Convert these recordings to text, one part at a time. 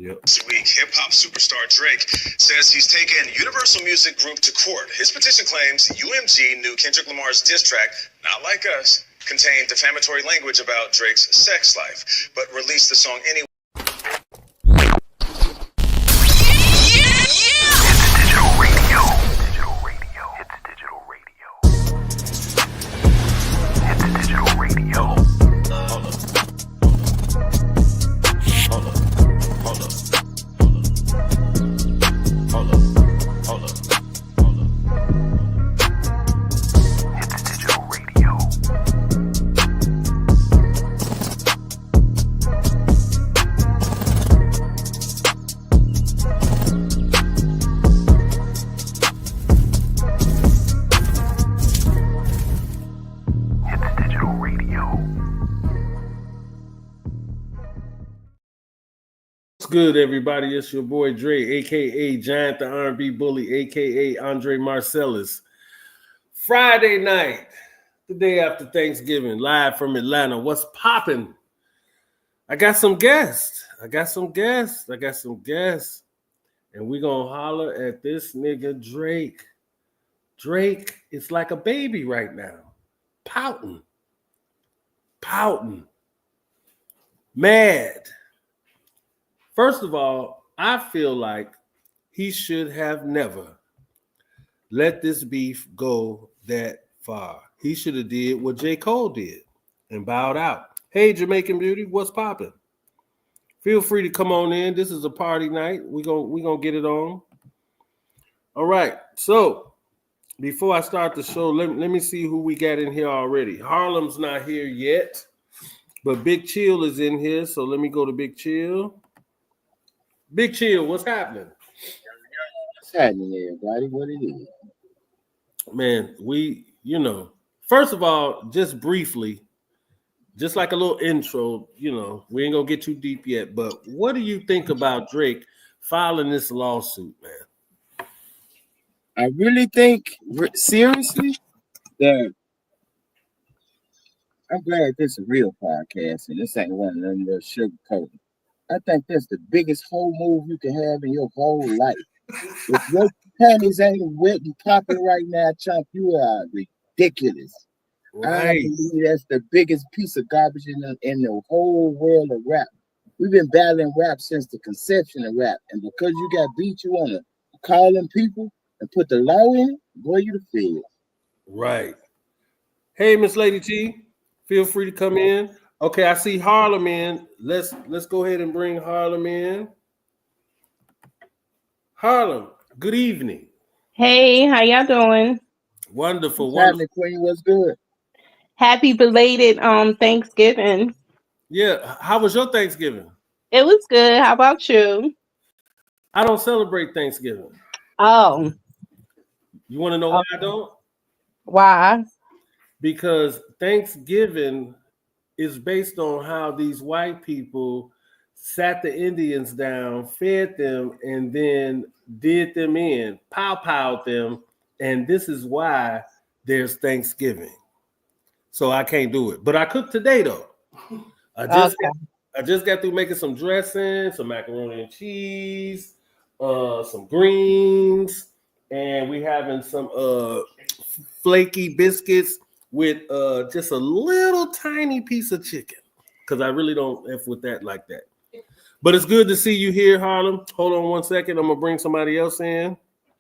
Yep. This week, hip-hop superstar Drake says he's taken Universal Music Group to court. His petition claims UMG knew Kendrick Lamar's diss track, Not Like Us, contained defamatory language about Drake's sex life, but released the song anyway. Good, everybody. It's your boy Dre, aka Giant the R&B Bully, aka Andre Marcellus. Friday night, the day after Thanksgiving, live from Atlanta. What's popping? I got some guests. And we gonna holler at this nigga Drake. Drake is like a baby right now. Pouting. Mad. First of all, I feel like he should have never let this beef go that far. He should have did what J. Cole did and bowed out. Hey, Jamaican Beauty, what's popping? Feel free to come on in. This is a party night. We gonna get it on. All right. So before I start the show, let me see who we got in here already. Harlem's not here yet, but Big Chill is in here. So let me go to Big Chill. Big Chill, what's happening? What's happening, everybody? What it is? Man, first of all, just briefly, just like a little intro, we ain't gonna get too deep yet, but what do you think about Drake filing this lawsuit, man? I really think, seriously, that I'm glad this is a real podcast and this ain't one of them little sugarcoating. I think that's the biggest whole move you can have in your whole life. If your panties ain't wet and popping right now, Chunk, you are ridiculous. Right. I believe that's the biggest piece of garbage in the whole world of rap. We've been battling rap since the conception of rap. And because you got beat, you want to call them people and put the law in it, boy, you the field. Right. Hey, Miss Lady T, feel free to come in. Okay, I see Harlem in. Let's go ahead and bring Harlem in. Harlem, good evening. Hey, how y'all doing? Wonderful. Queen, what's good? Happy belated Thanksgiving. Yeah, how was your Thanksgiving? It was good. How about you? I don't celebrate Thanksgiving. Oh. You want to know why I don't? Why? Because Thanksgiving is based on how these white people sat the Indians down, fed them, and then did them in, pow-powed them, and this is why there's Thanksgiving. So I can't do it. But I cooked today, though. I just got through making some dressing, some macaroni and cheese, some greens, and we having some flaky biscuits with just a little tiny piece of chicken, because I really don't F with that like that. But it's good to see you here, Harlem. Hold on one second. I'm going to bring somebody else in.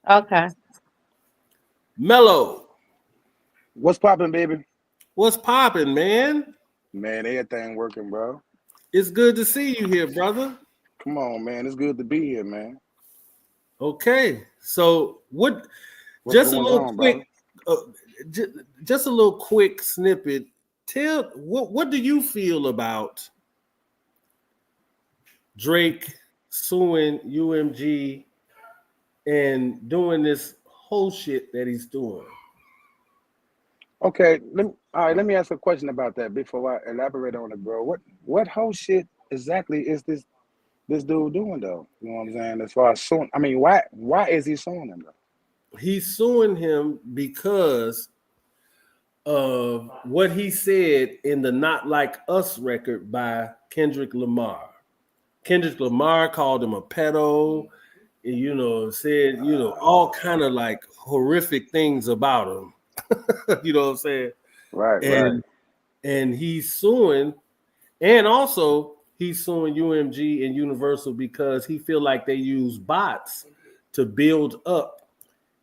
Okay. Mello. What's popping, baby? What's popping, man? Man, everything working, bro. It's good to see you here, brother. Come on, man. It's good to be here, man. Okay. So just a little quick... just a little quick snippet. Tell what do you feel about Drake suing UMG and doing this whole shit that he's doing? Okay, let me ask a question about that before I elaborate on it, bro. What whole shit exactly is this dude doing though? You know what I'm saying? As far as suing, I mean, why is he suing him though? He's suing him because of what he said in the Not Like Us record by Kendrick Lamar. Kendrick Lamar called him a pedo, and, said, all kind of like horrific things about him. You know what I'm saying? Right. And he's suing, and also he's suing UMG and Universal because he feel like they use bots to build up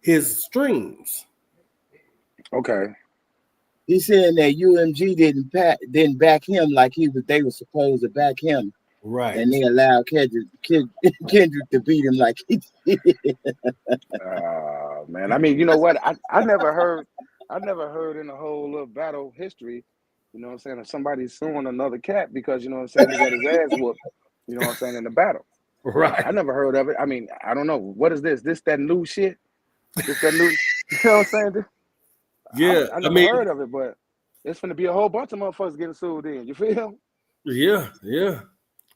his streams. Okay. He's saying that UMG didn't back him like they were supposed to back him. Right. And they allowed Kendrick to beat him like he did. Man. I mean, you know what? I never heard in the whole little battle history, you know what I'm saying, of somebody suing another cat because, you know what I'm saying, he got his ass whooped, you know what I'm saying, in the battle. Right. I never heard of it. I mean, I don't know. What is this? This that new shit? This that new, you know what I'm saying? Yeah. I never heard of it, but it's going to be a whole bunch of motherfuckers getting sued in. You feel? Yeah.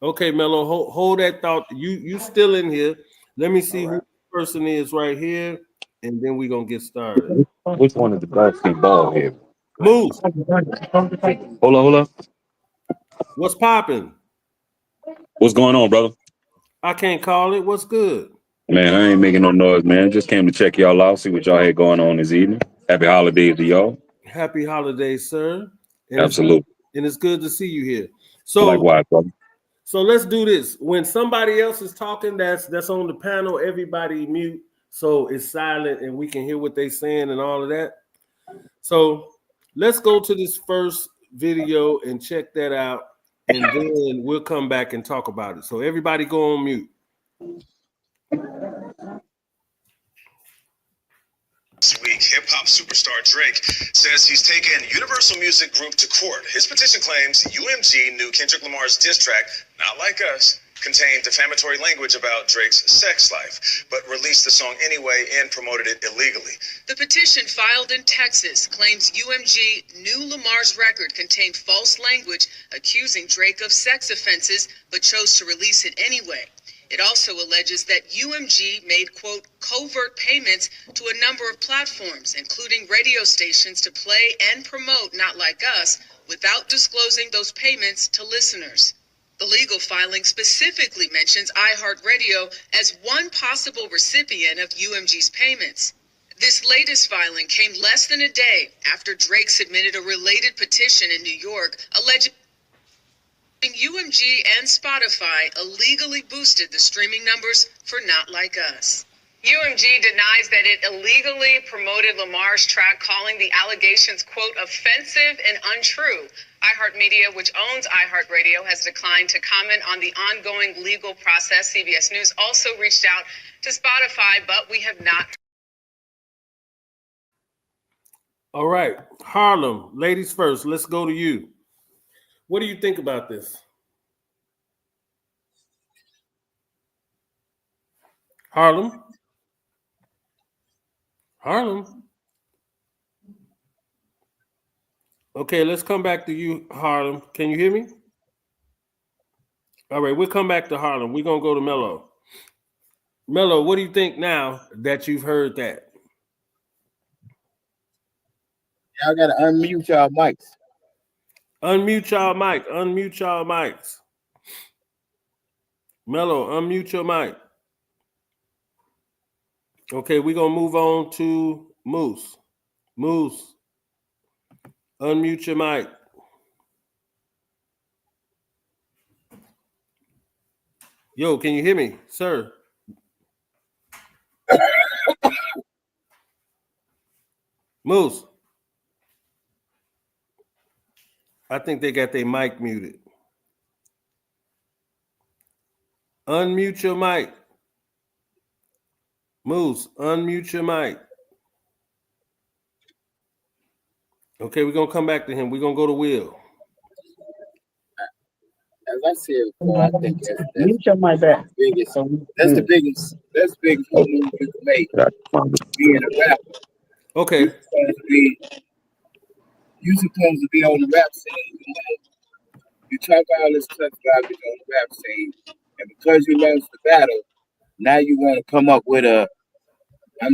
Okay, Mello, hold that thought. You still in here. Let me see who the person is right here, and then we're going to get started. Which one is the basketball here? Moose. Hold on. What's popping? What's going on, brother? I can't call it. What's good? Man, I ain't making no noise, man. Just came to check y'all out, see what y'all had going on this evening. Happy holidays to y'all. Happy holidays, sir. And Absolutely. It's good to see you here. So likewise, brother. So let's do this. When somebody else is talking that's on the panel, everybody mute so it's silent and we can hear what they're saying and all of that. So let's go to this first video and check that out, and then we'll come back and talk about it. So everybody go on mute. This week, hip-hop superstar Drake says he's taken Universal Music Group to court. His petition claims UMG knew Kendrick Lamar's diss track, Not Like Us, contained defamatory language about Drake's sex life, but released the song anyway and promoted it illegally. The petition filed in Texas claims UMG knew Lamar's record contained false language accusing Drake of sex offenses, but chose to release it anyway. It also alleges that UMG made, quote, covert payments to a number of platforms, including radio stations, to play and promote Not Like Us without disclosing those payments to listeners. The legal filing specifically mentions iHeartRadio as one possible recipient of UMG's payments. This latest filing came less than a day after Drake submitted a related petition in New York alleging UMG and Spotify illegally boosted the streaming numbers for Not Like Us. UMG denies that it illegally promoted Lamar's track, calling the allegations, quote, offensive and untrue. iHeartMedia, which owns iHeartRadio, has declined to comment on the ongoing legal process. CBS News also reached out to Spotify, but we have not. All right, Harlem, ladies first. Let's go to you. What do you think about this? Harlem? Okay, let's come back to you, Harlem. Can you hear me? All right, we'll come back to Harlem. We're going to go to Mello. Mello, what do you think now that you've heard that? Y'all got to unmute y'all mics. Unmute y'all mics. Mello, unmute your mic. Okay, we're going to move on to Moose. Moose, unmute your mic. Yo, can you hear me, sir? Moose. I think they got their mic muted. Unmute your mic. Moose, unmute your mic. Okay, we're going to come back to him. We're going to go to Will. As I said before, I think that's the biggest move you can make being a rapper. Okay. You're supposed to be on the rap scene. You talk all this tough garbage on the rap scene, and because you lost the battle, now you want to come up with I'm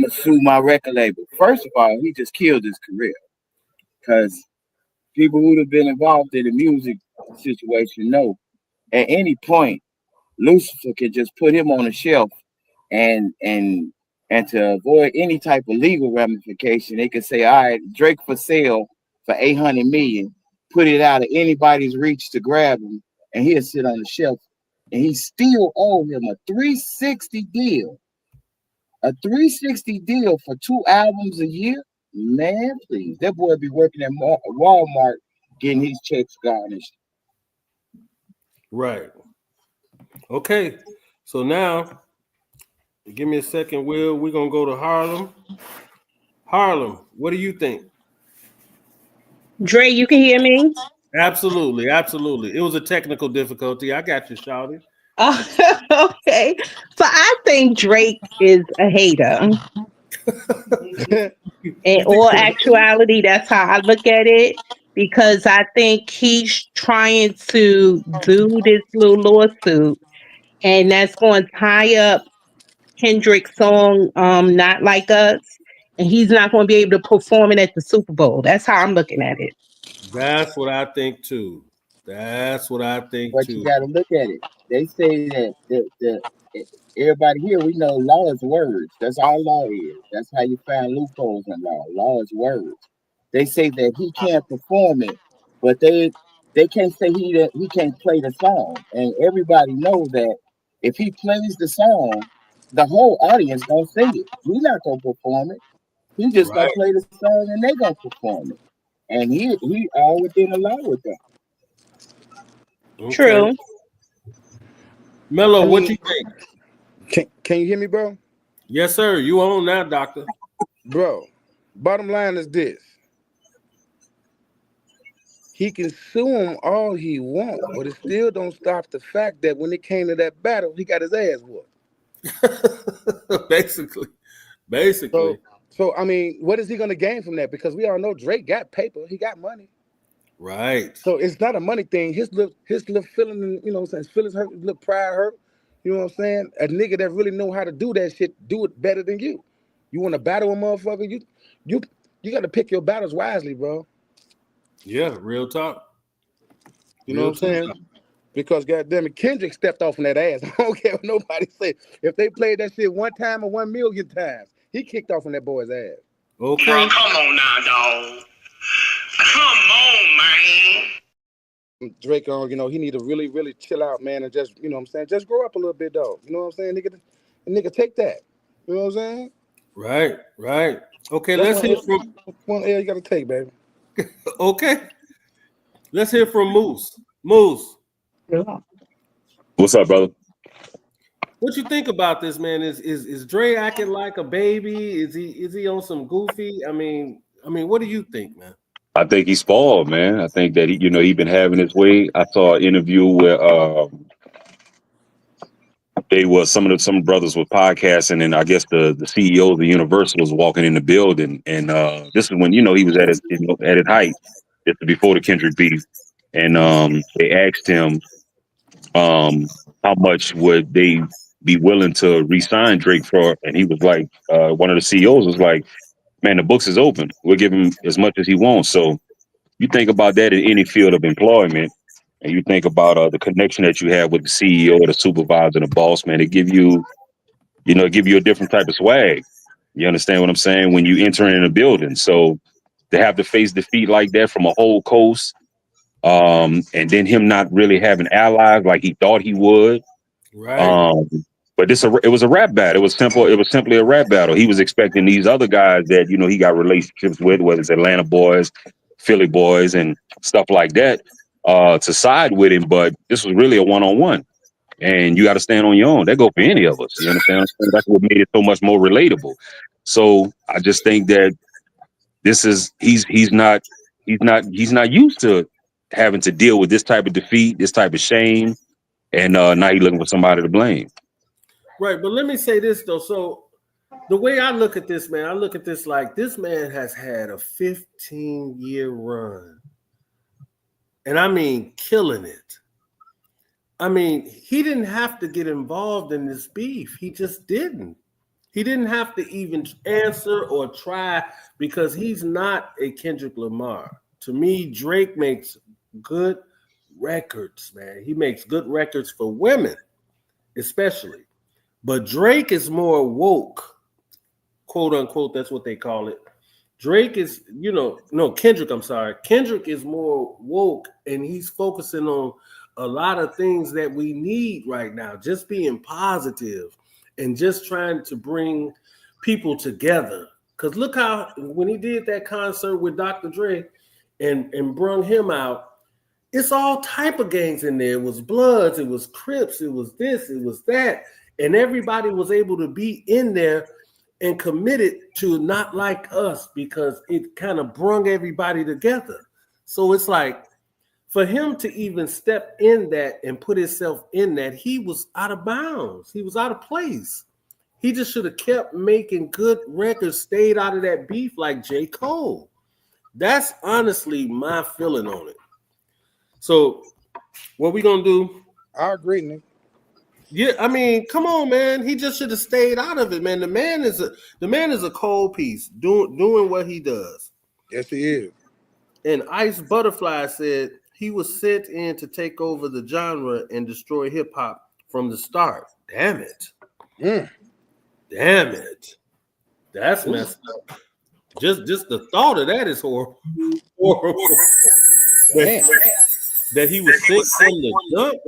going to sue my record label. First of all, he just killed his career because people who have been involved in the music situation know at any point Lucifer could just put him on a shelf and and and to avoid any type of legal ramification, they could say, all right, Drake for sale for 800 million, put it out of anybody's reach to grab him, and he'll sit on the shelf. And he still owe him a 360 deal. A 360 deal for 2 albums a year? Man, please. That boy be working at Walmart getting his checks garnished. Right. Okay. So now, give me a second, Will. We're going to go to Harlem. Harlem, what do you think? Dre, you can hear me? Absolutely. Absolutely. It was a technical difficulty. I got you, Shawty. Okay. So I think Drake is a hater. In You think all so? actuality, that's how I look at it. Because I think he's trying to do this little lawsuit, and that's going to tie up Kendrick's song, Not Like Us, and he's not going to be able to perform it at the Super Bowl. That's how I'm looking at it. That's what I think too. That's what I think But you too. got to look at it. They say that everybody here, we know law is words. That's all law is. That's how you find loopholes in law. Law is words. They say that he can't perform it, but they can't say he can't play the song. And everybody knows that if he plays the song, the whole audience gonna sing it. He's not gonna perform it. He just gonna Right. play the song and they gonna perform it. And he all within the law with that. Okay. True. Mello, I what mean, you think? can you hear me, bro? Yes, sir. You on now, doctor. Bro, bottom line is this. He can sue him all he wants, but it still don't stop the fact that when it came to that battle, he got his ass whooped. Basically. So, so I mean, what is he gonna gain from that? Because we all know Drake got paper, he got money. Right. So it's not a money thing. His little feeling, you know what I'm saying, his feelings hurt, his little pride hurt. You know what I'm saying? A nigga that really know how to do that shit, do it better than you. You want to battle a motherfucker, you you got to pick your battles wisely, bro. Yeah, real talk. You know what Real I'm talk. saying? Because goddamn it, Kendrick stepped off on that ass. I don't care what nobody say. If they played that shit one time or 1,000,000 times, he kicked off on that boy's ass. Okay. Bro, come on now, dog. Come on, man. Drake, you know, he need to really, really chill out, man, and just, you know what I'm saying, just grow up a little bit, though. You know what I'm saying? Nigga take that. You know what I'm saying? Right. Right. Okay, That's let's hear from one L you got to take, baby. okay. Let's hear from Moose. Moose, What's up, brother? what you think about this, man? Is Dre acting like a baby? Is he on some goofy? I mean, what do you think, man? I think he's spoiled, man. I think that he been having his way. I saw an interview where they was some brothers were podcasting, and I guess the CEO of the Universal was walking in the building, and this is when he was at his height. This is before the Kendrick beef, and they asked him how much would they be willing to re-sign Drake for, and he was like, one of the CEOs was like, "Man, the books is open. We'll give him as much as he wants." So you think about that in any field of employment, and you think about the connection that you have with the CEO or the supervisor, the boss, man, it give you, give you a different type of swag. You understand what I'm saying? When you enter in a building. So to have to face defeat like that from a whole coast, and then him not really having allies like he thought he would. Right. Um, but it was a rap battle. It was simple. It was simply a rap battle. He was expecting these other guys that he got relationships with, whether it's Atlanta boys, Philly boys, and stuff like that, to side with him. But this was really a one-on-one, and you got to stand on your own. That go for any of us. You understand? That's what made it so much more relatable. So I just think that this is he's not used to having to deal with this type of defeat, this type of shame, and now he's looking for somebody to blame. Right. But let me say this though. So the way I look at this, man, I look at this like this man has had a 15-year run. And I mean killing it. I mean, he didn't have to get involved in this beef. He just didn't. He didn't have to even answer or try because he's not a Kendrick Lamar. To me, Drake makes good records, man. He makes good records for women. especially. But Drake is more woke, quote unquote. That's what they call it. Drake is, Kendrick, I'm sorry. Kendrick is more woke, and he's focusing on a lot of things that we need right now, just being positive and just trying to bring people together. Because look how, when he did that concert with Dr. Dre and brung him out, it's all type of gangs in there. It was Bloods, it was Crips, it was this, it was that. And everybody was able to be in there and committed to not like us because it kind of brung everybody together. So it's like, for him to even step in that and put himself in that, he was out of bounds. He was out of place. He just should have kept making good records, stayed out of that beef like J. Cole. That's honestly my feeling on it. So what we gonna do? I agree, Nick. Yeah, I mean, come on, man. He just should have stayed out of it, man. The man is a cold piece doing what he does. Yes, he is. And Ice Butterfly said he was sent in to take over the genre and destroy hip hop from the start. Damn it. Damn it. That's messed up. Just the thought of that is horrible. That he was sent from the jump.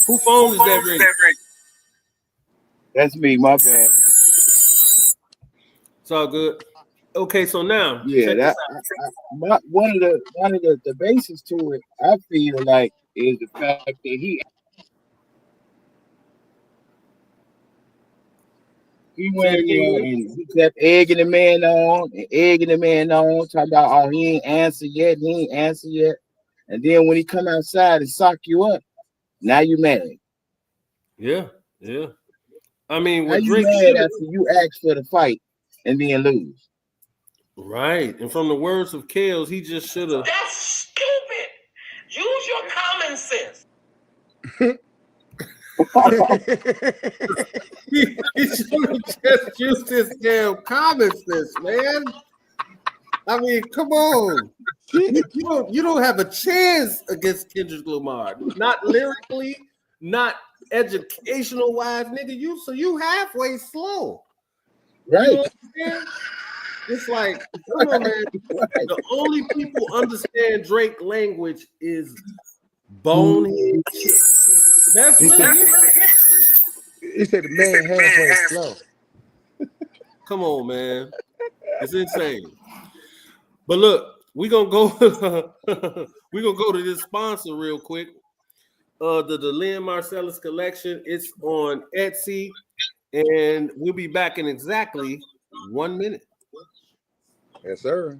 Who phone is that ringing? That's me, my bad. It's all good. Okay, so now Yeah, one of the bases to it, I feel like, is the fact that he went in there and he kept egging the man on, talking about, oh, he ain't answered yet, and then when he come outside and sock you up, now you mad. Yeah. I mean, now you mad after you ask for the fight and then lose. Right. And from the words of Kales, he just should have. That's stupid. Use your common sense. he should have just used his damn common sense, man. I mean, come on. You don't have a chance against Kendrick Lamar. Not lyrically, not educational wise, nigga. You halfway slow. Right. You know what I'm saying? It's like, come on, man. The only people understand Drake language is bonehead shit. That's really it. He said the man halfway slow. Come on, man. It's insane. But look, we're gonna go to this sponsor real quick. The Lynn Marcellus collection. It's on Etsy, and we'll be back in exactly 1 minute. Yes, sir.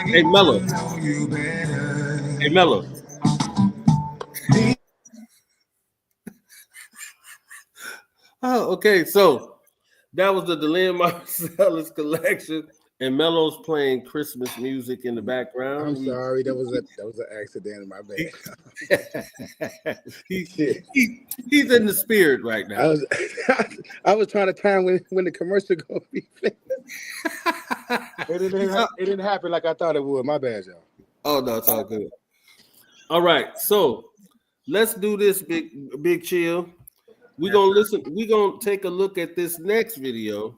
Hey, Mello. Hey, Mello. Oh, okay. So that was the Lynn Marcellus collection, and Mello's playing Christmas music in the background. I'm sorry, that was an accident. My bad. He's in the spirit right now. I was trying to time when the commercial gonna be finished. It didn't happen like I thought it would. My bad, y'all. Oh no, it's all good. All right, so let's do this, big chill. We're gonna take a look at this next video.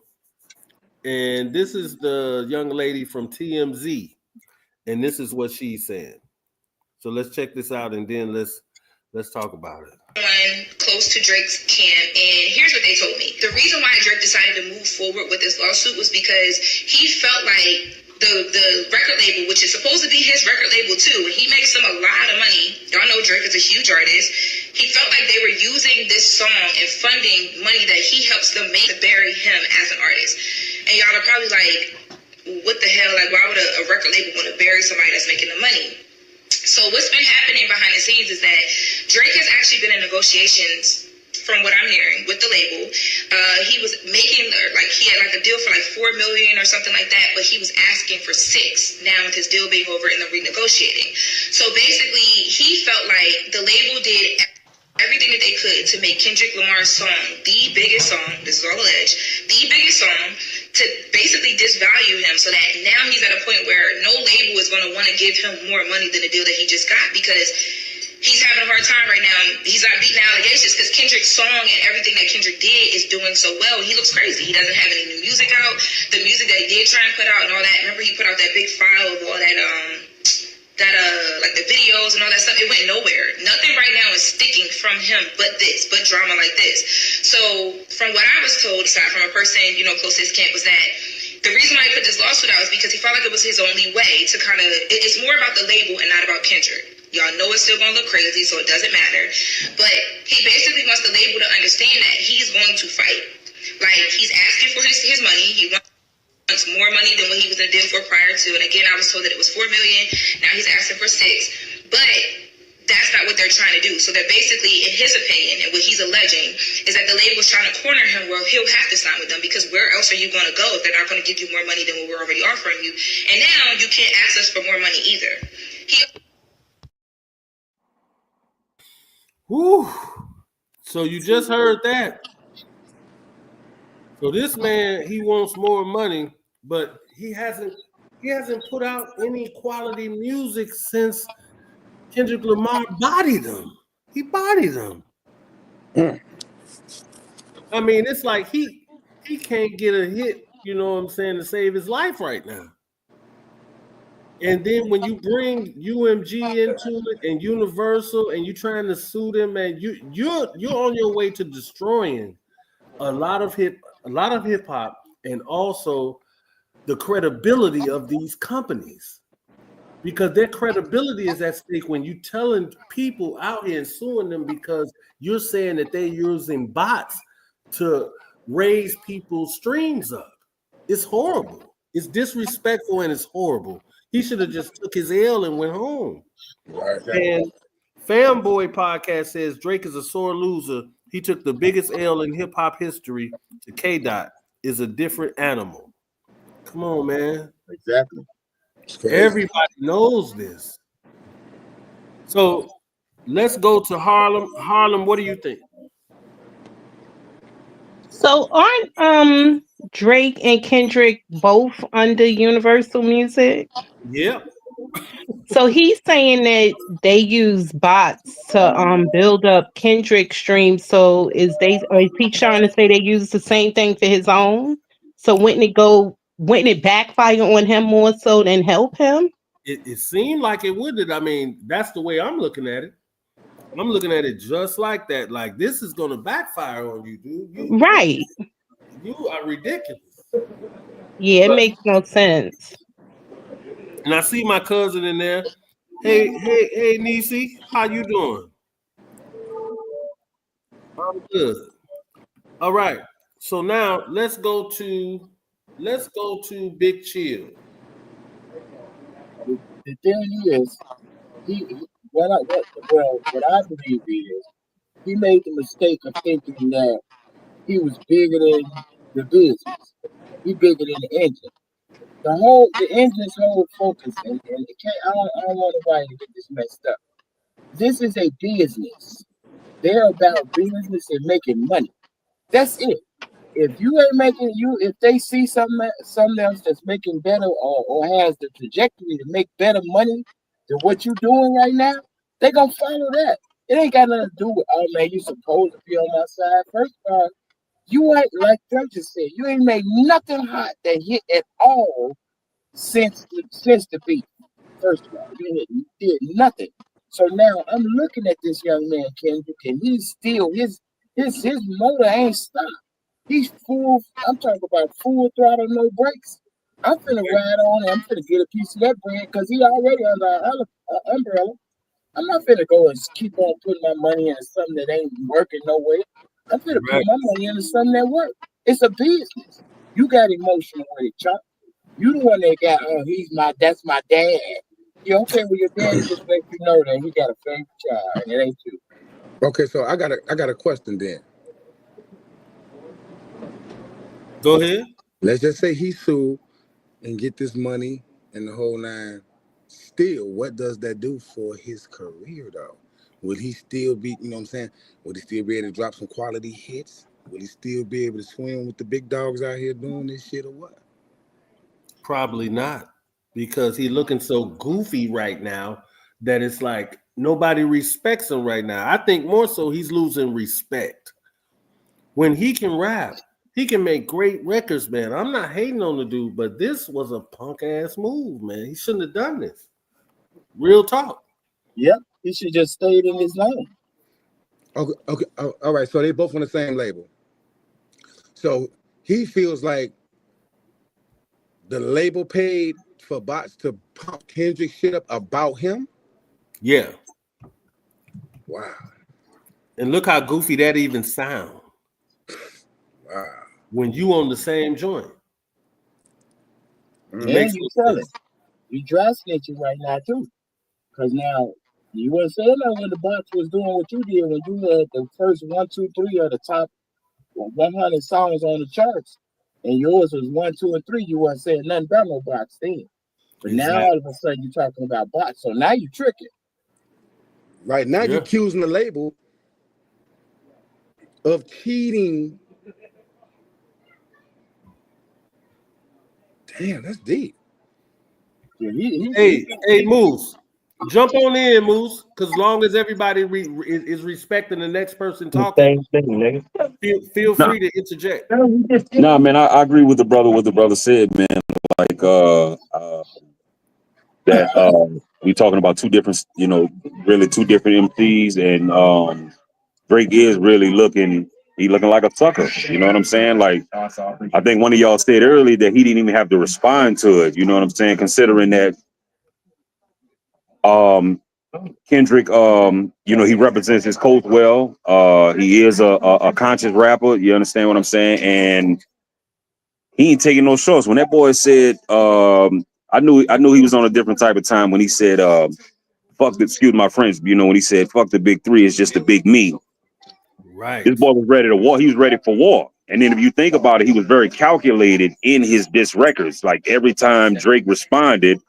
And this is the young lady from TMZ, and this is what she's saying. So let's check this out, and then let's talk about it. close to Drake's camp, and here's what they told me. The reason why Drake decided to move forward with this lawsuit was because he felt like the record label, which is supposed to be his record label too, and he makes them a lot of money. Y'all know Drake is a huge artist. He felt like they were using this song and funding money that he helps them make to bury him as an artist. And y'all are probably like, what the hell? Like, why would a record label want to bury somebody that's making the money? So what's been happening behind the scenes is that Drake has actually been in negotiations, from what I'm hearing, with the label. He was making, like, he had like a deal for like $4 million or something like that, but he was asking for $6 now with his deal being over and the renegotiating. So basically, he felt like the label did everything that they could to make Kendrick Lamar's song the biggest song, this is all alleged, the biggest song, to basically disvalue him, so that now he's at a point where no label is going to want to give him more money than the deal that he just got, because he's having a hard time right now. He's not beating allegations because Kendrick's song and everything that Kendrick did is doing so well. He looks crazy. He doesn't have any new music out. The music that he did try and put out and all that, remember he put out that big file of all that like the videos and all that stuff, it went nowhere. Nothing right now is sticking from him but drama like this. So from what I was told, aside from a person, close to his camp, was that the reason why he put this lawsuit out is because he felt like it was his only way to kind of, it's more about the label and not about Kendrick. Y'all know it's still going to look crazy, so it doesn't matter. But he basically wants the label to understand that he's going to fight. Like, he's asking for his money. He wants more money than what he was in a deal for prior to. And again, I was told that it was $4 million. Now he's asking for $6. But that's not what they're trying to do. So they're basically, in his opinion, and what he's alleging, is that the label's trying to corner him where he'll have to sign with them, because where else are you going to go if they're not going to give you more money than what we're already offering you? And now you can't ask us for more money either. Whew. So you just heard that. So this man, he wants more money, but he hasn't put out any quality music since Kendrick Lamar bodied him. He bodied him. I mean, it's like he can't get a hit, you know what I'm saying, to save his life right now. And then when you bring UMG into it and Universal, and you're trying to sue them, and you're on your way to destroying a lot of hip hop, and also the credibility of these companies, because their credibility is at stake when you telling people out here and suing them because you're saying that they're using bots to raise people's streams up. It's horrible. It's disrespectful and it's horrible. He should have just took his L and went home. Right. And Fanboy Podcast says Drake is a sore loser. He took the biggest L in hip hop history. To K Dot is a different animal. Come on, man. Exactly. Everybody knows this. So let's go to Harlem. Harlem, what do you think? So aren't Drake and Kendrick both under Universal Music? Yep. So he's saying that they use bots to build up Kendrick streams. So is he trying to say they use the same thing for his own? So wouldn't it backfire on him more so than help him? It seemed like it would. I mean, that's the way I'm looking at it. I'm looking at it just like that. Like, this is going to backfire on you, dude. Right. You are ridiculous. Yeah, it makes no sense. And I see my cousin in there. Hey, Niecy, how you doing? I'm good. All right. So now let's go to Big Chill. The thing is, what I believe is, he made the mistake of thinking that he was bigger than the business. He bigger than the engine. The engine's whole focus, and I don't want nobody to get this messed up. This is a business. They're about business and making money. That's it. If you ain't making if they see something else that's making better or has the trajectory to make better money than what you're doing right now, they gonna follow that. It ain't got nothing to do with, oh man, you supposed to be on my side. First of all, you ain't, like Frank just said, you ain't made nothing hot that hit at all since the beat. First of all, you did nothing. So now I'm looking at this young man, Kendrick, and he's still his motor ain't stopped. He's full. I'm talking about full throttle, no brakes. I'm finna ride on and I'm finna get a piece of that bread because he already under an umbrella. I'm not finna go and keep on putting my money into something that ain't working no way. I'm finna put my money into something that works. It's a business. You got emotional with it, Chuck. You the one that got, that's my dad. You okay with your daddy just let you know that he got a favorite child and it ain't you. Okay, so I got a question then. Go ahead. Let's just say he sued and get this money and the whole nine. Still, what does that do for his career though? Will he still be, you know what I'm saying? Will he still be able to drop some quality hits? Will he still be able to swim with the big dogs out here doing this shit or what? Probably not, because he looking so goofy right now that it's like nobody respects him right now. I think more so he's losing respect. When he can rap, he can make great records, man. I'm not hating on the dude, but this was a punk ass move, man. He shouldn't have done this. Real talk. Yep, he should just stayed in his lane. Okay, all right. So they both on the same label. So he feels like the label paid for bots to pump Kendrick shit up about him. Yeah. Wow. And look how goofy that even sound. Wow. When you on the same joint. And you tell it. You dry snitching right now too. Because now you weren't saying that when the box was doing what you did when you had the first 1, 2, 3 of the top 100 songs on the charts, and yours was 1, 2, and 3. You weren't saying nothing about no box then. But now all of a sudden you're talking about bots. So now you tricking. Right now you're accusing the label of cheating. Damn, that's deep. Yeah, hey, Moose, jump on in, Moose, because long as everybody is respecting the next person talking, feel free to interject. Nah, man, I agree with the brother. What the brother said, man. Like that we talking about two different, really two different MCs, and Drake is really looking. He looking like a sucker. You know what I'm saying? Like, I think one of y'all said earlier that he didn't even have to respond to it. You know what I'm saying? Considering that Kendrick, he represents his coast well. He is a conscious rapper. You understand what I'm saying? And he ain't taking no shorts. When that boy said, I knew he was on a different type of time when he said, fuck the, excuse my French, when he said, fuck the big three, it's just the big me. Right. This boy was ready to war. He was ready for war. And then if you think about it, he was very calculated in his diss records. Like every time Drake responded,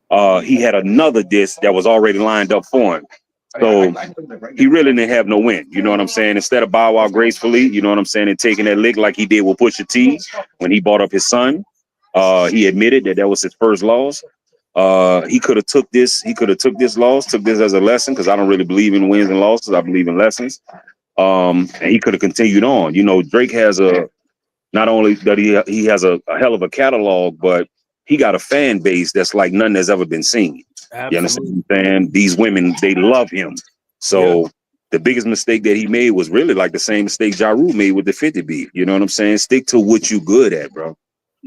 he had another diss that was already lined up for him. So he really didn't have no win. You know what I'm saying? Instead of bow out gracefully, you know what I'm saying, and taking that lick like he did with Pusha T when he brought up his son, he admitted that was his first loss. He could have took this. He could have took this loss, took this as a lesson, because I don't really believe in wins and losses. I believe in lessons. And he could have continued on. Drake has not only that he has a hell of a catalog, but he got a fan base that's like none that's ever been seen. Absolutely. You understand what I'm saying? These women, they love him. So the biggest mistake that he made was really like the same mistake Ja Rule made with the 50 beat. You know what I'm saying? Stick to what you good at, bro.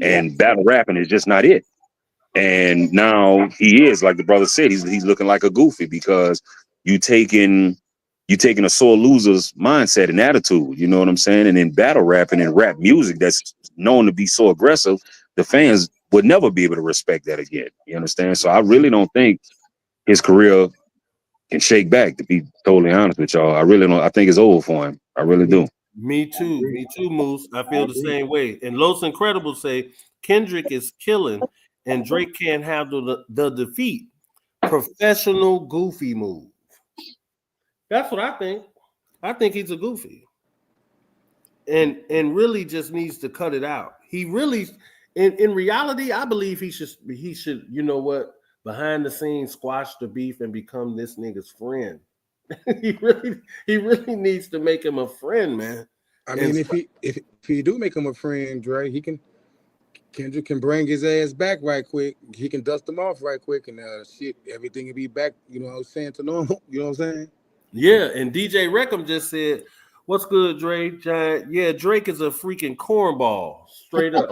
And battle rapping is just not it. And now he is, like the brother said, he's looking like a goofy because you taking a sore loser's mindset and attitude, you know what I'm saying? And in battle rapping and rap music that's known to be so aggressive, the fans would never be able to respect that again. You understand? So I really don't think his career can shake back, to be totally honest with y'all. I really don't. I think it's over for him. I really do. Me too, Moose. I feel the same way. And Los Incredibles say Kendrick is killing and Drake can't handle the defeat. Professional goofy move. That's what I think. I think he's a goofy. And really just needs to cut it out. He really, in reality, I believe he should, you know what, behind the scenes squash the beef and become this nigga's friend. he really needs to make him a friend, man. I mean, if he do make him a friend, Dre, he can Kendrick can bring his ass back right quick. He can dust them off right quick, and shit, everything will be back. You know what I'm saying, to normal. You know what I'm saying? Yeah, and DJ Reckham just said, "What's good, Drake? Giant? Yeah, Drake is a freaking cornball, straight up.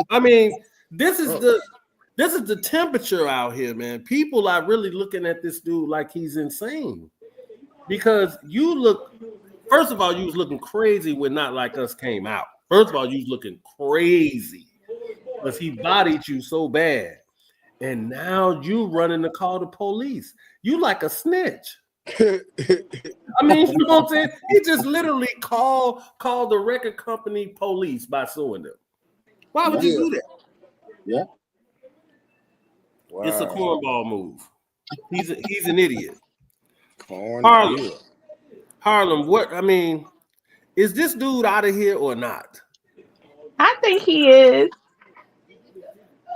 I mean, this is the temperature out here, man. People are really looking at this dude like he's insane because you look. First of all, you was looking crazy when Not Like Us came out. First of all, you was looking crazy because he bodied you so bad, and now you running to call the police. You like a snitch." I mean, you know what I'm saying? He just literally called the record company police by suing them. Why would you Yeah. do that? Yeah. Wow. It's a cornball move. He's an idiot. Corn. Harlem, what I mean, is this dude out of here or not? I think he is.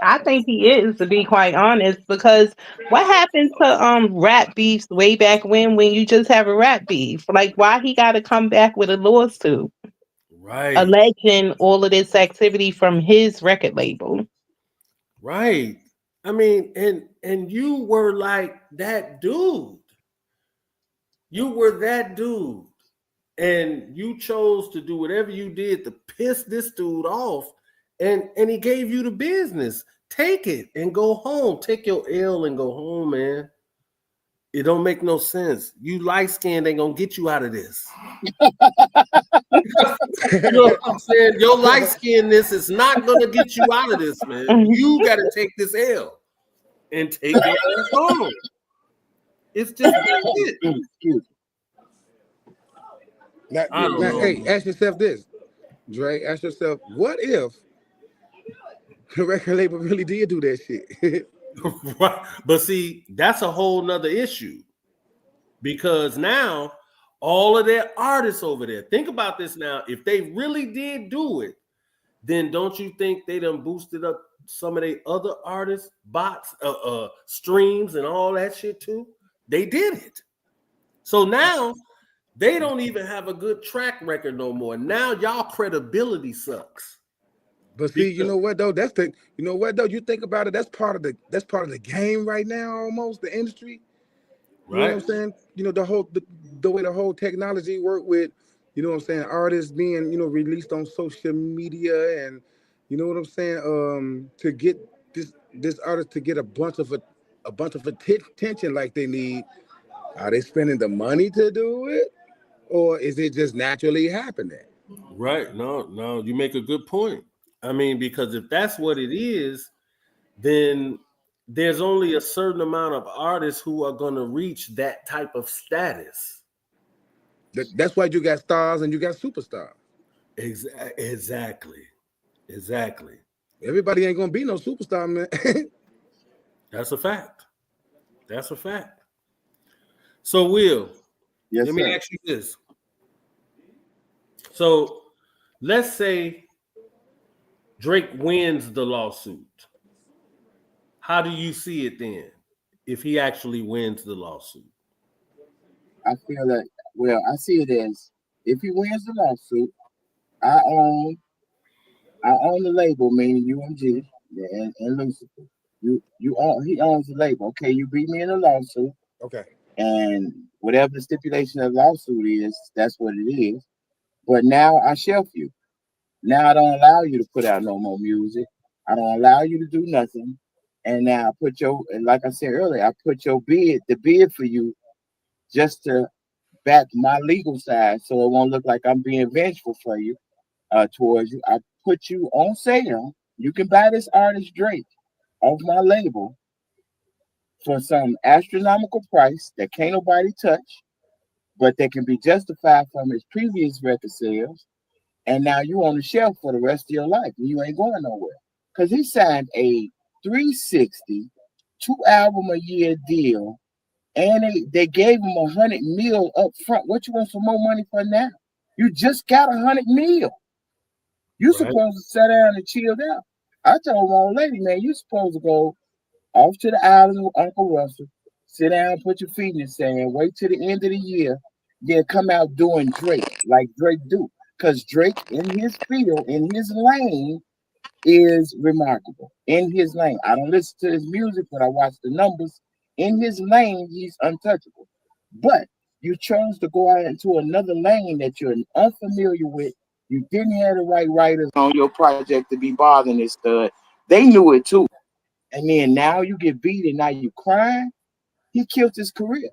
I think he is, to be quite honest, because what happened to rap beefs way back when you just have a rap beef? Like, why he got to come back with a lawsuit Right, alleging all of this activity from his record label? right. I mean, and you were like that dude. You were that dude. And you chose to do whatever you did to piss this dude off, and he gave you the business. Take it and go home. Take your L and go home, man. It don't make no sense. You light skinned ain't gonna get you out of this. You know what I'm saying? Your light skinnedness is not gonna get you out of this, man. You gotta take this L and take your ass home. It's just it. Excuse Now, I don't know. hey, ask yourself this, Dre. Ask yourself, what if the record label really did do that shit? Right. But see, that's a whole nother issue because now all of their artists over there, think about this now. If they really did do it, then don't you think they done boosted up some of their other artists, bots, streams, and all that shit too? They did it. So now they don't even have a good track record no more. Now y'all credibility sucks. But see, you know what though? You think about it. That's part of the game right now. Almost the industry. You know what I'm saying? You know the way the whole technology work with. You know what I'm saying? Artists being released on social media, and you know what I'm saying. To get this artist to get a bunch of attention like they need. Are they spending the money to do it, or is it just naturally happening? Right. No, you make a good point. I mean, because if that's what it is, then there's only a certain amount of artists who are going to reach that type of status. That's why you got stars and you got superstars. Exactly. Everybody ain't gonna be no superstar, man. That's a fact. So, Will, Yes, let me sir. ask you this. So, let's say Drake wins the lawsuit. How do you see it then if he actually wins the lawsuit? I feel that. Well, I see it as if he wins the lawsuit, I own the label, meaning UMG and Lucifer. You own He owns the label. Okay, you beat me in a lawsuit, Okay. and whatever the stipulation of the lawsuit is, that's what it is. But now I shelf you. Now I don't allow you to put out no more music. I don't allow you to do nothing. And now I put and like I said earlier, I put the bid for you just to back my legal side, so it won't look like I'm being vengeful for you towards you. I put you on sale. You can buy this artist Drake off my label for some astronomical price that can't nobody touch, but that can be justified from his previous record sales. And now you on the shelf for the rest of your life, and you ain't going nowhere. Because he signed a 360, 2 album a year deal, and they gave him 100 mil up front. What you want some more money for now? You just got 100 mil. You supposed to sit down and chill out. I told my old lady, man, you supposed to go off to the island with Uncle Russell, sit down, put your feet in the sand, wait till the end of the year, then come out doing Drake like Drake do. Because Drake in his field, in his lane, is remarkable in his lane. I don't listen to his music, but I watch the numbers. In his lane, he's untouchable. But you chose to go out into another lane that you're unfamiliar with. You didn't have the right writers on your project to be bothering this stud. They knew it too. And then now you get beat and now you crying. He killed his career.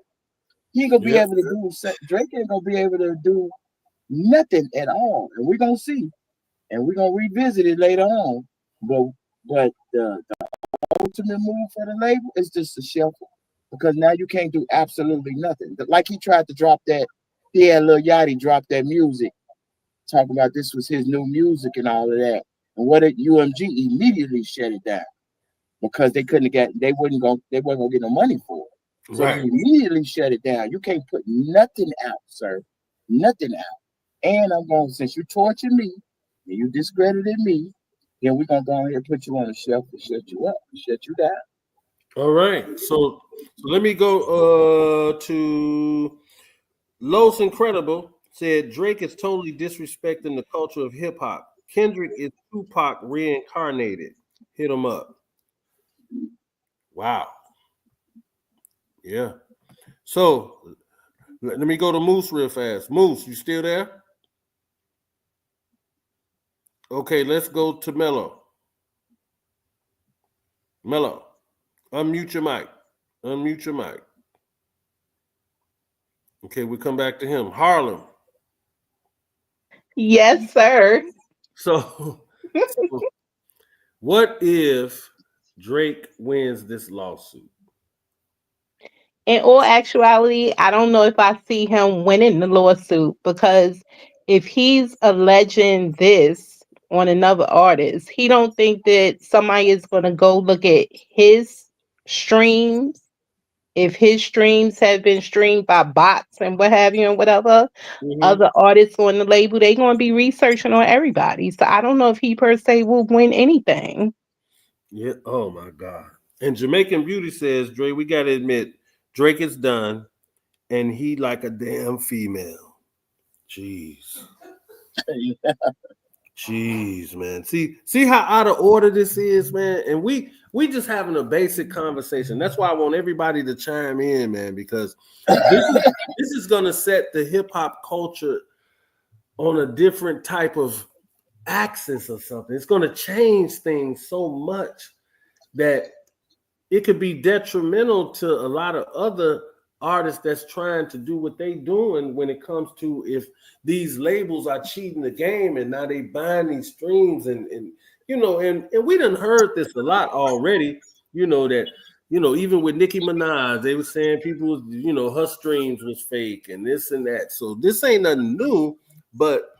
He ain't gonna be Yep. able to do Drake ain't gonna be able to do nothing at all. And we're gonna see. And we're gonna revisit it later on. But the ultimate move for the label is just to shuffle. Because now you can't do absolutely nothing. Like he tried to drop that, Lil Yachty dropped that music, talking about this was his new music and all of that. And what did UMG immediately shut it down because they couldn't get they wasn't gonna get no money for it. So Right. he immediately shut it down. You can't put nothing out, sir. Nothing out. And I'm going, since you tortured me and you discredited me, then we're gonna go ahead and put you on the shelf and shut you up, shut you down. All right. So let me go to Los Incredible said Drake is totally disrespecting the culture of hip hop. Kendrick is Tupac reincarnated. Hit him up. Wow. Yeah. So let me go to Moose real fast. Moose, you still there? Okay, let's go to Mello. Mello, unmute your mic. Unmute your mic. Okay, we come back to him. Harlem. Yes, sir. So what if Drake wins this lawsuit? In all actuality, I don't know if I see him winning the lawsuit because if he's alleging this on another artist, he don't think that somebody is going to go look at his streams. If his streams have been streamed by bots and what have you and whatever, Mm-hmm. other artists on the label, they going to be researching on everybody. So I don't know if he per se will win anything. Yeah. Oh my God. And Jamaican Beauty says, Drake, we gotta admit, Drake is done, and he like a damn female. Jeez. Jeez, man. See how out of order this is, man. And we just having a basic conversation. That's why I want everybody to chime in, man, because this is gonna set the hip hop culture on a different type of axis or something. It's gonna change things so much that it could be detrimental to a lot of other artists that's trying to do what they doing when it comes to if these labels are cheating the game and now they buying these streams and you know and we done heard this a lot already, you know, that even with Nicki Minaj, they were saying people, her streams was fake and this and that. So this ain't nothing new, but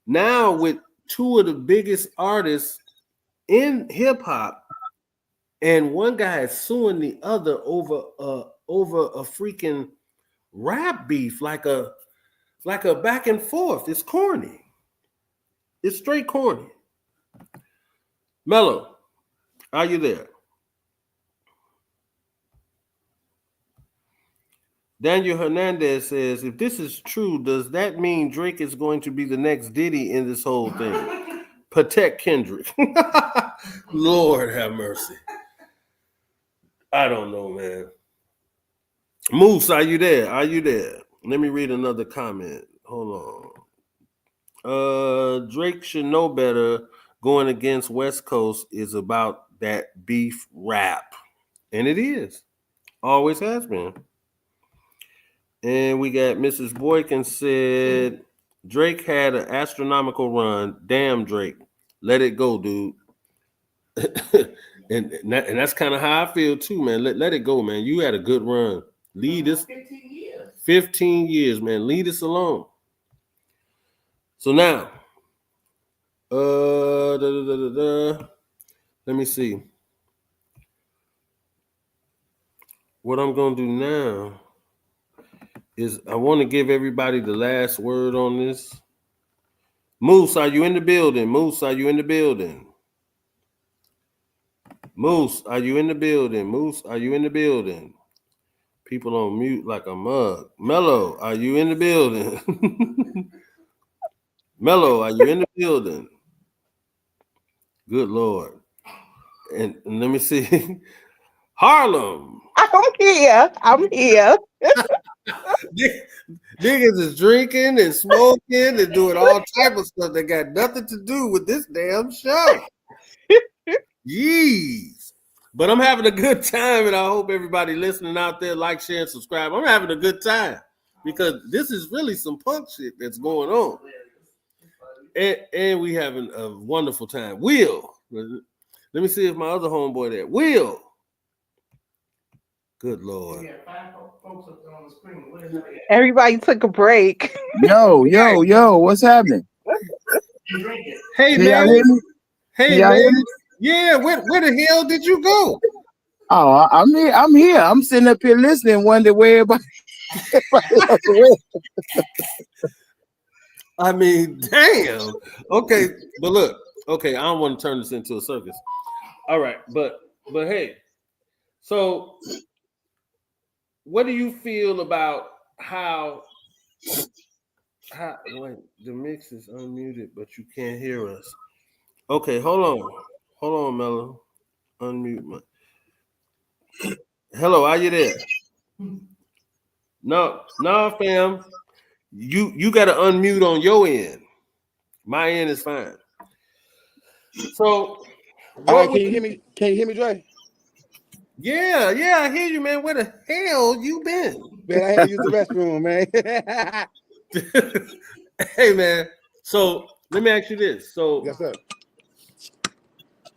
now with two of the biggest artists in hip hop, and one guy is suing the other over a freaking rap beef, like a back and forth. It's corny. It's straight corny. Mello, are you there? Daniel Hernandez says, if this is true, does that mean Drake is going to be the next Diddy in this whole thing? Protect Kendrick. Lord have mercy. I don't know, man. Moose, are you there? Are you there? Let me read another comment. Hold on. Drake should know better. Going against West Coast is about that beef rap. And it is. Always has been. And we got Mrs. Boykin said, Drake had an astronomical run. Damn, Drake. Let it go, dude. and that's kind of how I feel too, man. Let it go, man. You had a good run. Lead this 15 years. 15 years, man. Leave us alone. So now, let me see. What I'm gonna do now is I want to give everybody the last word on this. Moose, are you in the building? Moose, are you in the building? Moose, are you in the building? Moose, are you in the building? People on mute like a mug. Mello, are you in the building? Mello, are you in the building? Good Lord. And let me see. Harlem. I'm here. I'm here. Niggas is drinking and smoking and doing all type of stuff that got nothing to do with this damn show. Jeez. But I'm having a good time, and I hope everybody listening out there like, share, and subscribe. I'm having a good time because this is really some punk shit that's going on. And we having a wonderful time. Will. Let me see if my other homeboy there. Will. Good Lord. Everybody took a break. Yo, what's happening? Hey, Can y'all man. hear me? Hey, Can y'all man. hear me? Yeah, where the hell did you go? Oh, I'm here. I'm here. I'm sitting up here listening, wondering where everybody else went. I mean, damn. Okay, but look. Okay, I don't want to turn this into a circus. All right, but hey. So, what do you feel about how wait, the mix is unmuted, but you can't hear us. Okay, hold on, Mello. Unmute my. Hello, are you there? No, fam. You got to unmute on your end. My end is fine. So, All right, can you hear me? Can you hear me, Dre? Yeah, I hear you, man. Where the hell you been? Man, I had to use the restroom, man. Hey, man. So let me ask you this. So, yes, sir.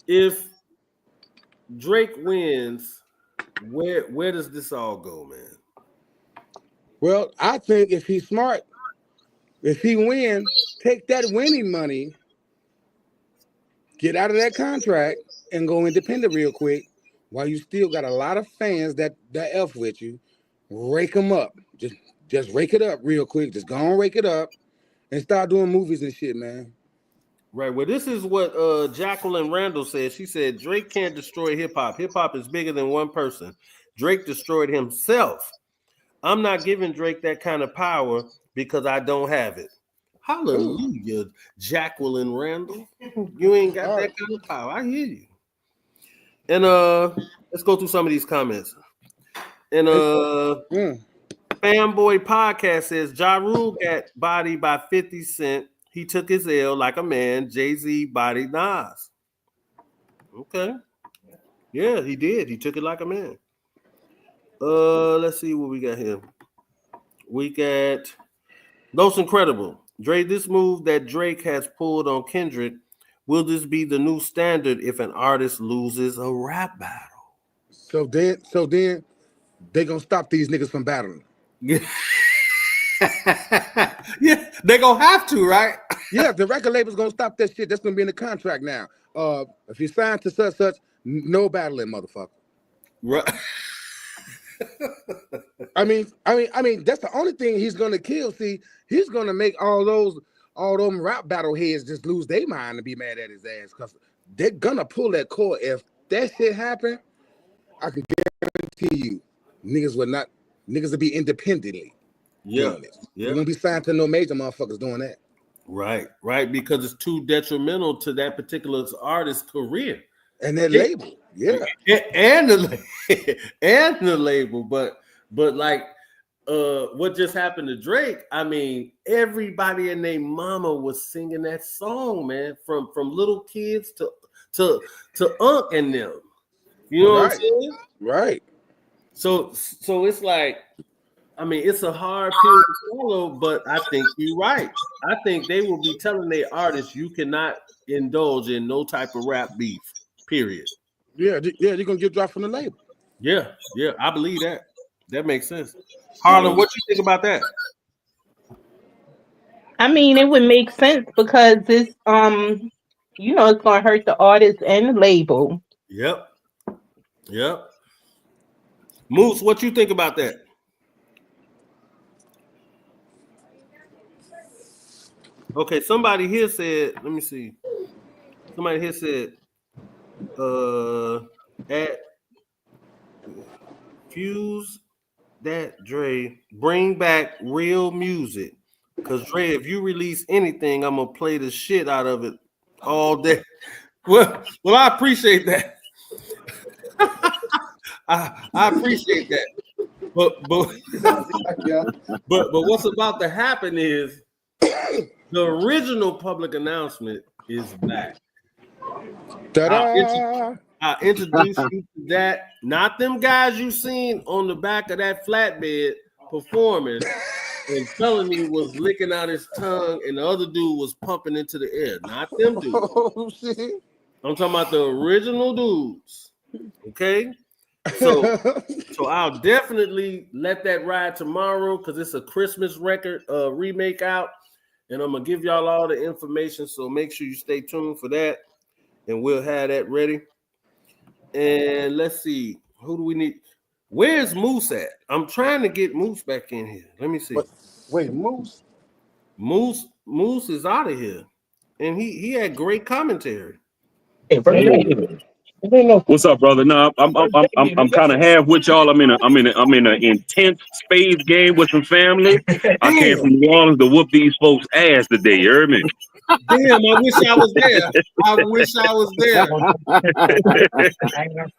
If Drake wins, where does this all go, man? Well, I think if he's smart, if he wins, take that winning money, get out of that contract, and go independent real quick. While you still got a lot of fans that F with you, rake them up. Just rake it up real quick. Just go and rake it up and start doing movies and shit, man. Right. Well, this is what Jacqueline Randall said. She said Drake can't destroy hip hop. Hip hop is bigger than one person. Drake destroyed himself. I'm not giving Drake that kind of power because I don't have it. Hallelujah, Jacqueline Randall. You ain't got that kind of power. I hear you. And let's go through some of these comments. And Fanboy Podcast says Ja Rule got bodied by 50 Cent. He took his L like a man. Jay-Z bodied Nas. Okay. Yeah, he did. He took it like a man. Let's see what we got here. We got Most Incredible. Dre, this move that Drake has pulled on Kendrick, will this be the new standard if an artist loses a rap battle? So then they gonna stop these niggas from battling. Yeah, they gonna have to, right? Yeah, the record label's gonna stop that shit. That's gonna be in the contract now. If you sign to such, no battling, motherfucker. Right. I mean, that's the only thing he's gonna kill. See, he's gonna make all them rap battle heads just lose their mind and be mad at his ass because they're gonna pull that cord. If that shit happen, I can guarantee you, niggas will be independently doing this. They won't be signed to no major motherfuckers doing that. Right, because it's too detrimental to that particular artist's career and their label, and the label. But like, what just happened to Drake? I mean, everybody and their mama was singing that song, man. From little kids to Unc and them. You know what I'm saying? Right. So it's like, I mean, it's a hard pill to swallow, but I think you're right. I think they will be telling their artists you cannot indulge in no type of rap beef, period. Yeah, you're gonna get dropped from the label. Yeah, I believe that. That makes sense. Harlan, what you think about that? I mean, it would make sense because it's it's gonna hurt the artist and the label. Yep. Moose, what you think about that? Okay, somebody here said, let me see. Somebody here said, at Fuse that Dre, bring back real music. Cause Dre, if you release anything, I'm gonna play the shit out of it all day. Well, I appreciate that. I appreciate that. But what's about to happen is the original public announcement is back. Ta-da! I introduce you to that, not them guys you seen on the back of that flatbed performing, and Felony was licking out his tongue, and the other dude was pumping into the air. Not them dudes. Oh shit! I'm talking about the original dudes. Okay, so I'll definitely let that ride tomorrow because it's a Christmas record remake out, and I'm gonna give y'all all the information. So make sure you stay tuned for that, and we'll have that ready. And let's see, who do we need? Where's Moose at? I'm trying to get Moose back in here. Let me see. Wait, Moose? Moose is out of here, and he had great commentary. What's up, brother? No, I'm kind of half with y'all. I'm in an intense spades game with some family. I came from New Orleans to whoop these folks' ass today. You heard me? Damn, I wish I was there. I wish I was there.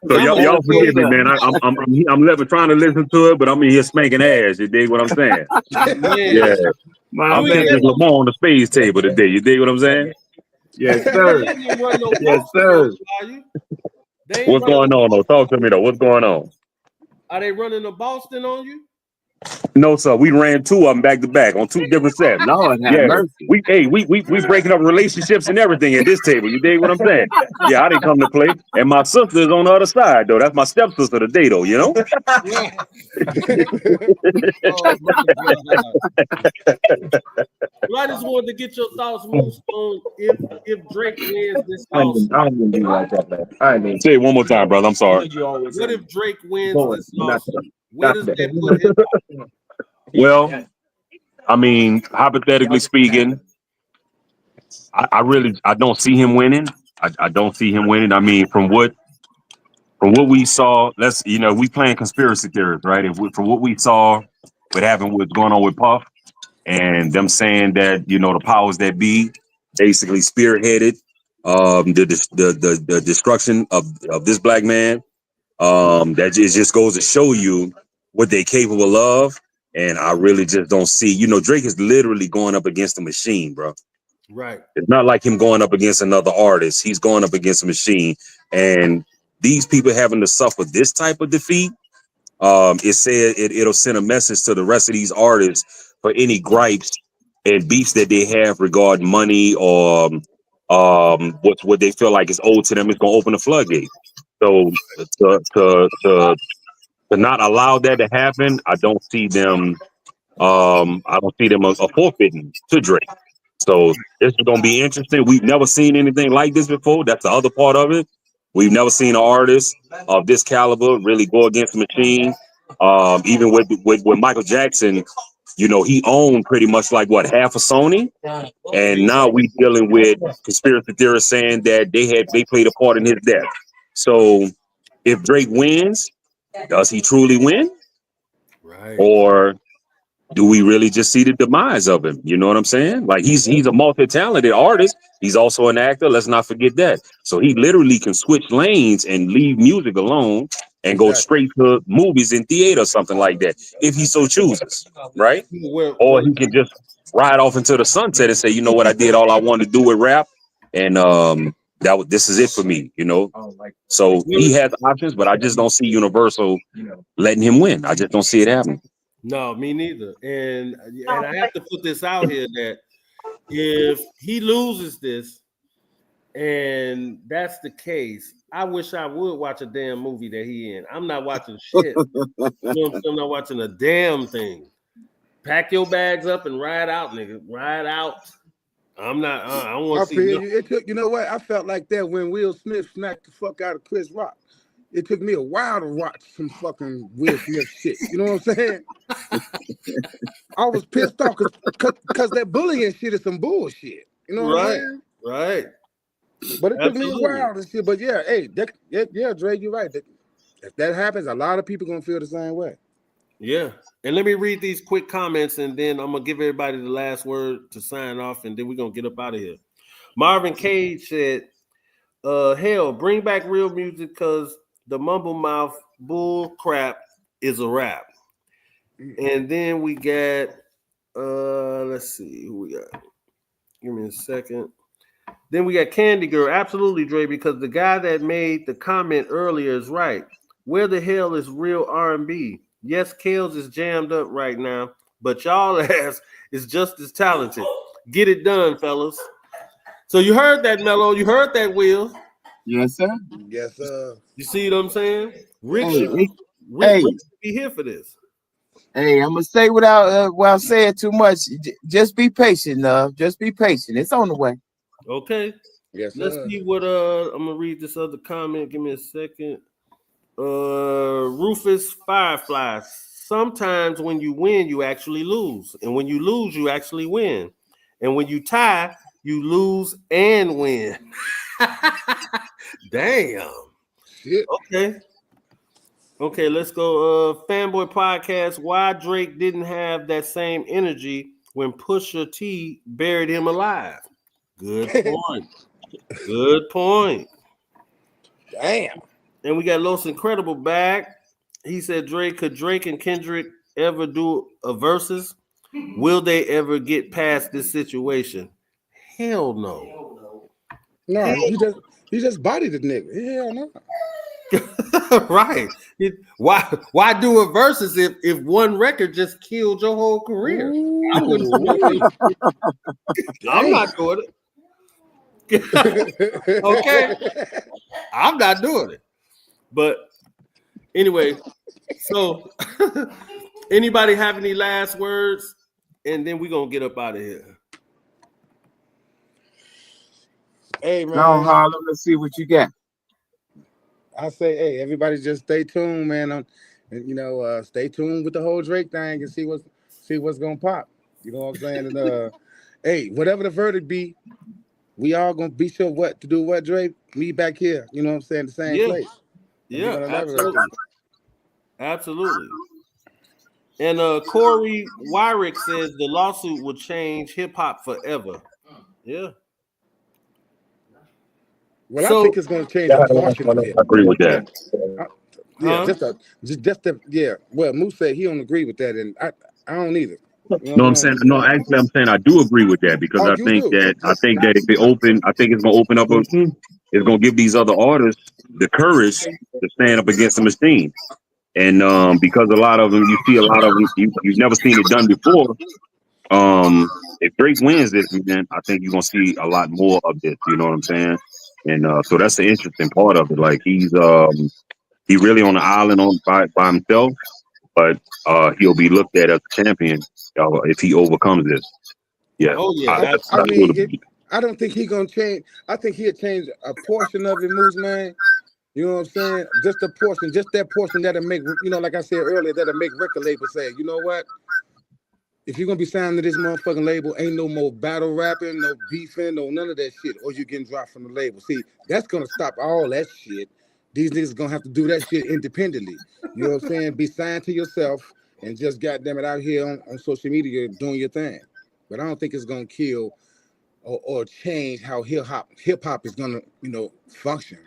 So y'all forgive me, man. I'm trying to listen to it, but I'm in here spanking ass. You dig what I'm saying? Man. Yeah. I'm Kendrick Lamar on the spades table today. You dig what I'm saying? Yes, sir. Yes, sir. What's going on, though? Talk to me, though. What's going on? Are they running a Boston on you? No, sir. We ran two of them back to back on two different sets. Lord have mercy. We breaking up relationships and everything at this table. You dig what I'm saying? Yeah, I didn't come to play. And my sister is on the other side, though. That's my stepsister today, though, you know? Yeah. Oh, my God. Well, I just wanted to get your thoughts, Moose, on if Drake wins this lawsuit. I didn't do like that, man. I didn't. Say it one more time, brother. I'm sorry. What if Drake wins this lawsuit? Where does that put him? Well, I mean, hypothetically speaking, I don't see him winning. I don't see him winning. I mean, from what we saw, we playing conspiracy theories, right? From what we saw, what's going on with Puff, and them saying that the powers that be basically spearheaded the destruction of this black man. That just goes to show you what they're capable of. And I really just don't see, Drake is literally going up against a machine, bro. Right. It's not like him going up against another artist. He's going up against a machine. And these people having to suffer this type of defeat, it'll send a message to the rest of these artists for any gripes and beefs that they have regarding money or what they feel like is owed to them. It's gonna open the floodgate. So to not allow that to happen, I don't see them. I don't see them a forfeiting to Drake. So this is gonna be interesting. We've never seen anything like this before. That's the other part of it. We've never seen an artist of this caliber really go against the machine. Even with Michael Jackson, he owned pretty much like half of Sony, and now we dealing with conspiracy theorists saying that they played a part in his death. So if Drake wins, does he truly win? Right. Or do we really just see the demise of him? You know what I'm saying? Like he's a multi-talented artist. He's also an actor. Let's not forget that. So he literally can switch lanes and leave music alone and go straight to movies in theater or something like that if he so chooses, right? Or he can just ride off into the sunset and say, you know what, I did all I wanted to do with rap, and this is it for me, So he has options, but I just don't see Universal letting him win. I just don't see it happening. No, me neither. And I have to put this out here that if he loses this and that's the case, I wish I would watch a damn movie that he in. I'm not watching shit. I'm not watching a damn thing. Pack your bags up and ride out, nigga. Ride out. I'm not. I don't want to see. It took. You know what? I felt like that when Will Smith smacked the fuck out of Chris Rock. It took me a while to watch some fucking Will Smith shit. You know what I'm saying? I was pissed off because that bullying shit is some bullshit. You know what I'm saying? Right. But it took me a while to shit. But yeah, hey, yeah, Dre, you're right. If that happens, a lot of people gonna feel the same way. Yeah. And let me read these quick comments, and then I'm gonna give everybody the last word to sign off, and then we're gonna get up out of here. Marvin Cage said, Hell, bring back real music because the mumble mouth bull crap is a rap. And then we got let's see who we got. Give me a second. Then we got Candy Girl. Absolutely, Dre, because the guy that made the comment earlier is right. Where the hell is real R&B? Yes, Kales is jammed up right now, but y'all ass is just as talented. Get it done, fellas. So you heard that, Mello. You heard that, Will. Yes, sir. Yes, sir. You see what I'm saying? Rick Hey, should hey, be here for this. hey, I'm gonna say without saying too much. Just be patient, love. Just be patient. It's on the way. Okay. Yes, Let's sir. see what I'm gonna read this other comment. Give me a second. Rufus Firefly. Sometimes when you win, you actually lose. And when you lose, you actually win. And when you tie, you lose and win. Damn. Shit. Okay, let's go. Fanboy Podcast. Why Drake didn't have that same energy when Pusha T buried him alive? Good point. Good point. Damn. And we got Los Incredible back. He said, could Drake and Kendrick ever do a versus? Will they ever get past this situation? Hell no. No, he just bodied the nigga. Hell no. Right. Why do a versus if one record just killed your whole career? I'm not doing it. Okay. I'm not doing it. But anyway, so anybody have any last words? And then we're gonna get up out of here. Hey man. Now, Harlem, let's see what you got. I say, hey, everybody just stay tuned, man. Stay tuned with the whole Drake thing and see what's gonna pop. You know what I'm saying? And hey, whatever the verdict be, we all gonna be sure what to do. What, Drake? Me back here. You know what I'm saying? The same place. Yeah, absolutely. And Corey Wyrick says the lawsuit will change hip hop forever. Yeah. Well, I think it's going to change a portion of it. I agree with that. Well, Moose said he don't agree with that, and I don't either. You know No, I'm saying no. Actually, I'm saying I do agree with that because I think that if it open, I think it's going to open up. It's going to give these other artists the courage to stand up against the machine, and because a lot of them, you see a lot of them, you've never seen it done before. If Drake wins this, man, I think you're gonna see a lot more of this. You know what I'm saying? And so that's the interesting part of it. Like he really on the island by himself, but he'll be looked at as a champion if he overcomes this. Yeah. Oh yeah. I don't think he's gonna change. I think he'll change a portion of it, Moose, man. You know what I'm saying? Just a portion, just that portion that'll make, like I said earlier, that'll make record labels say, you know what? If you're gonna be signed to this motherfucking label, ain't no more battle rapping, no beefing, no none of that shit, or you getting dropped from the label. See, that's gonna stop all that shit. These niggas gonna have to do that shit independently. You know what I'm saying? Be signed to yourself and just goddamn it out here on social media doing your thing. But I don't think it's gonna kill or change how hip hop is gonna, function.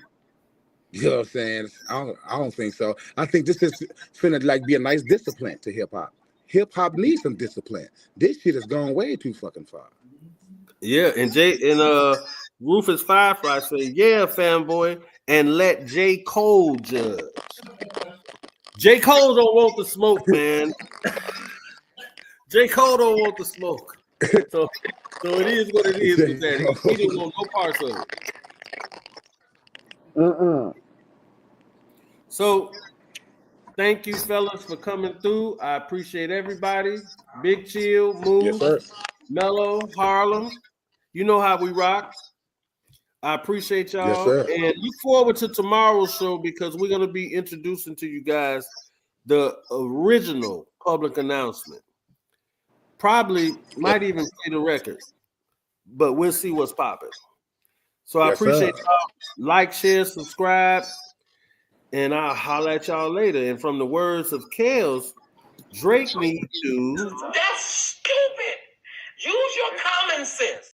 You know what I'm saying? I don't think so. I think this is finna be a nice discipline to hip hop. Hip hop needs some discipline. This shit has gone way too fucking far. Yeah, and Rufus Firefly say, yeah, fanboy, and let J. Cole judge. J. Cole don't want the smoke, man. J. Cole don't want the smoke. So it is what it is with that. He didn't want no parts of it. So thank you, fellas, for coming through. I appreciate everybody. Big Chill, Move, Mello, Harlem. You know how we rock. I appreciate y'all. And look forward to tomorrow's show because we're going to be introducing to you guys the original public announcement. Probably might even play the record, but we'll see what's popping. So I appreciate y'all. Like, share, subscribe. And I'll holler at y'all later. And from the words of Kels, Drake needs to. That's stupid. Use your common sense.